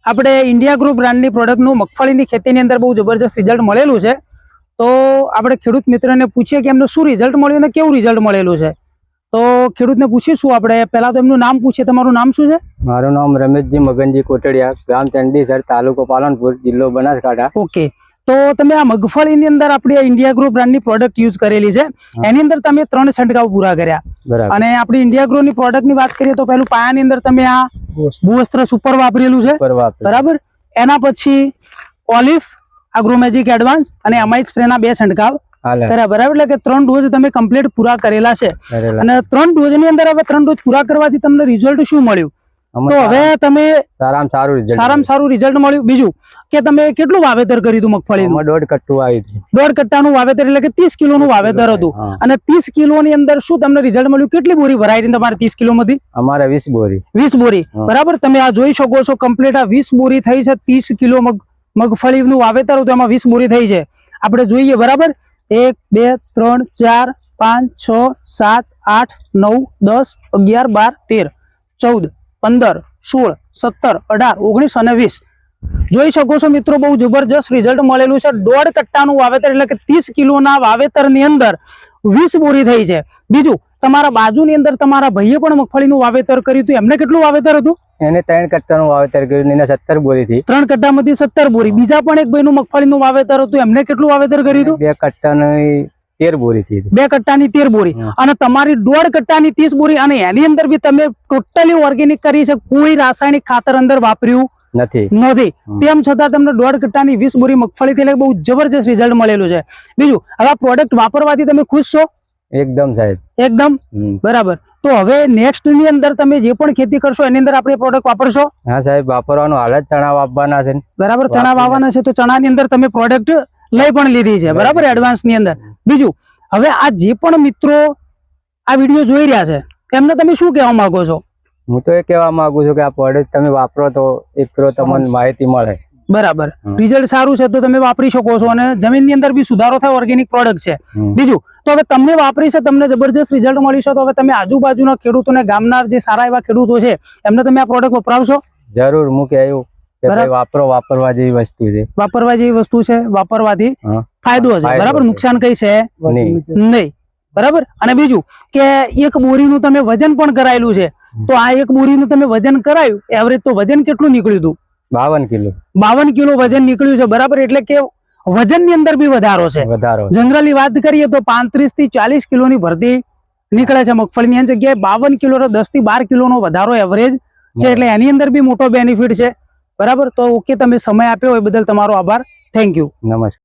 આપણે India group બ્રાન્ડની પ્રોડક્ટનું મગફળીની ખેતીની અંદર બહુ જબરજસ્ત રિઝલ્ટ મળેલું છે. તો આપણે ખેડૂત મિત્રને પૂછીએ કે એમને શું રિઝલ્ટ મળ્યું અને કેવું રિઝલ્ટ મળેલું છે. તો ખેડૂતને પૂછીશું આપણે. પહેલા તો એમનું નામ પૂછીએ. તમારું નામ શું છે? મારું નામ રમેશજી મગનજી કોટડિયા, ગામ ચંડીસર, તાલુકો પાલનપુર, જિલ્લો બનાસકાંઠા. ઓકે. તો તમે આ મગફળીની અંદર આપણી ઇન્ડિયા ગ્રુપ બ્રાન્ડની પ્રોડક્ટ યુઝ કરેલી છે. એની અંદર તમે 3 છંટકાવ પૂરા કર્યા. બરાબર. અને આપણી ઇન્ડિયા ગ્રુપની પ્રોડક્ટની વાત કરીએ તો પહેલું પાયાની અંદર તમે આ ભૂવસ્ત્ર સુપર વાપરેલું છે. બરાબર. એના પછી ઓલિફ, એગ્રોમેજિક એડવાન્સ અને એમાઈ સ્પ્રેના 2 છંટકાવ બરાબર. એટલે કે 3 ડોઝ તમે કમ્પ્લીટ પૂરા કરેલા છે. અને 3 ડોઝ ની અંદર હવે 3 ડોઝ પૂરા કરવાથી તમને રિઝલ્ટ શું મળ્યું? તો હવે તમે સારામાં સારું રિઝલ્ટ મળ્યું. બીજું કે તમે કેટલું વાવેતર કર્યું હતું મગફળીનું? 1.5 કટ્ટું આવ્યું હતું. 1.5 કટ્ટાનું વાવેતર એટલે કે 30 કિલોનું વાવેતર હતું. અને 30 કિલોની અંદર શું તમને રિઝલ્ટ મળ્યું? કેટલી બોરી ભરાઈ રહી તમારે 30 કિલો માંથી? અમારે 20 બોરી. 20 બોરી. બરાબર. તમે આ જોઈ શકો છો કમ્પ્લીટ આ 20 બોરી થઈ છે. 30 કિલો મગફળીનું વાવેતર હતું, એમાં 20 બોરી થઈ છે. આપણે જોઈએ. બરાબર. 1 2 3 4 5 6 7 8 9 10 11 12 13 14 15 16 17 18 19 અને 20 જોઈ શકો છો મિત્રો. બહુ જબરજસ્ત રિઝલ્ટ મળેલું છે. 1.5 કટ્ટાનું વાવેતર એટલે કે 30 કિલોના વાવેતરની અંદર 20 બોરી થઈ છે. બીજું, તમારા બાજુની અંદર તમારા ભાઈએ પણ મગફળીનું વાવેતર કર્યું હતું. એમને કેટલું વાવેતર હતું? એને 3 કટ્ટાનું વાવેતર કર્યું. એને 17 બોરી થી. 3 કટ્ટામાંથી 17 બોરી. બીજા પણ એક ભાઈનું મગફળીનું વાવેતર હતું. એમને કેટલું વાવેતર કર્યું હતું? 2 કટ્ટાની 13 બોરી થી. 2 કટ્ટાની 13 બોરી. અને તમારી 1.5 કટ્ટાની 30 બોરી. અને એની અંદર બી તમે ટોટલી ઓર્ગેનિક કરી છે. કોઈ રાસાયણિક ખાતર અંદર વાપર્યું નથી. તેમ છતાં તમને 1.5 કટ્ટાની 20 બોરી મગફળી થી બહુ જબરજસ્ત રિઝલ્ટ મળેલું છે. બીજું, હવે આ પ્રોડક્ટ વાપરવાથી તમે ખુશ છો? એકદમ સાહેબ, એકદમ. બરાબર. તો હવે નેક્સ્ટ ની અંદર તમે જે પણ ખેતી કરશો એની અંદર આપણે પ્રોડક્ટ વાપરશો? હા સાહેબ, વાપરવાનું. હાલ જ ચણા વાવવાના છે. બરાબર. ચણા વાવવાના છે તો ચણાની અંદર તમે પ્રોડક્ટ લઈ પણ લીધી છે. બરાબર. એડવાન્સ ની અંદર. બીજું, હવે આ જે પણ મિત્રો આ વિડીયો જોઈ રહ્યા છે એમને તમે શું કહેવા માંગો છો? હું તો એ કહેવા માંગુ છું કે આ પ્રોડક્ટ તમે વાપરો તો એક તમને માહિતી મળે. બરાબર. રિઝલ્ટ સારું છે તો તમે વાપરી શકો છો. અને જમીનની અંદર બી સુધારો થાય. ઓર્ગેનિક પ્રોડક્ટ છે. બીજું, તો હવે તમને વાપરી છે, તમને જબરજસ્ત રિઝલ્ટ મળ્યું છે, તો હવે તમે આજુબાજુના ખેડૂતોને, ગામના જે સારા એવા ખેડૂતો છે એમને તમે આ પ્રોડક્ટ વપરાવશો? જરૂર. હું કહેવું કે વાપરો, વાપરવા જેવી વસ્તુ છે. વાપરવા જેવી વસ્તુ છે. વાપરવાથી ફાયદો છે. બરાબર. નુકસાન કઈ છે નહીં. બરાબર. અને બીજું કે એક બોરીનું તમે વજન પણ કરાયેલું છે. તો આ એક બોરીનું તમે વજન કરાયું, એવરેજ તો વજન કેટલું નીકળ્યું હતું? 52 કિલો. 52 કિલો વજન નીકળ્યું છે. બરાબર. એટલે કે વજન ની અંદર બી વધારો છે. જનરલી વાત કરીએ તો 35 થી 40 કિલોની ભરતી નીકળે છે મગફળીની. એની જગ્યાએ 52 કિલો 10 થી 12 કિલોનો વધારો એવરેજ છે. એટલે એની અંદર બી મોટો બેનિફિટ છે. બરાબર. તો ઓકે, તમે સમય આપ્યો એ બદલ તમારો આભાર. Thank you. નમસ્કાર.